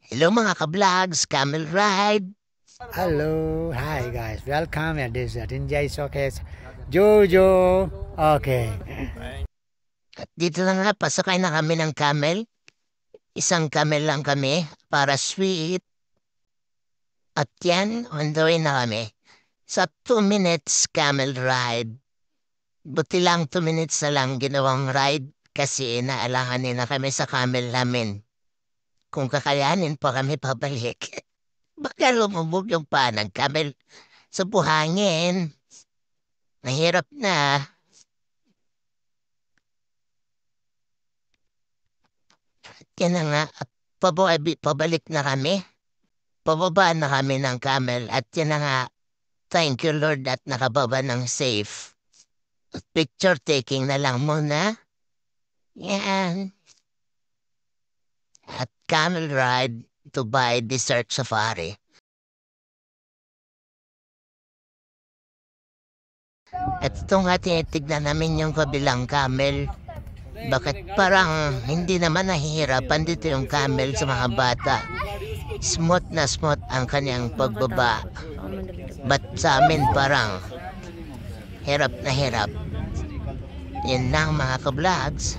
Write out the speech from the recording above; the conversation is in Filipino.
Hello mga ka-vlogs, camel ride. Hello, hi guys, welcome at this Rinjai Showcase. Jojo, okay. At dito na nga, pasakay na kami ng camel. Isang camel lang kami para sweet. At yan, on the way na kami. Sa 2 minutes camel ride. Buti lang 2 minutes na lang ginawang ride kasi naalanganin na kami sa camel namin. Kung kakayanin pa kami pabalik. Baka lumubog yung paa ng camel sa buhangin. Mahirap na. Yan na nga, at pabalik na kami. Pababa na kami ng camel at yan na nga, thank you Lord at nakababa ng safe. At picture taking na lang muna. Yan. At camel ride to buy desert safari. At ito nga tinitignan namin yung kabilang camel. Bakit parang hindi naman nahihirapan dito yung camel sa mga bata. Smooth na smooth ang kanyang pagbaba. But sa amin parang hirap na hirap. Yan lang mga ka-vlogs.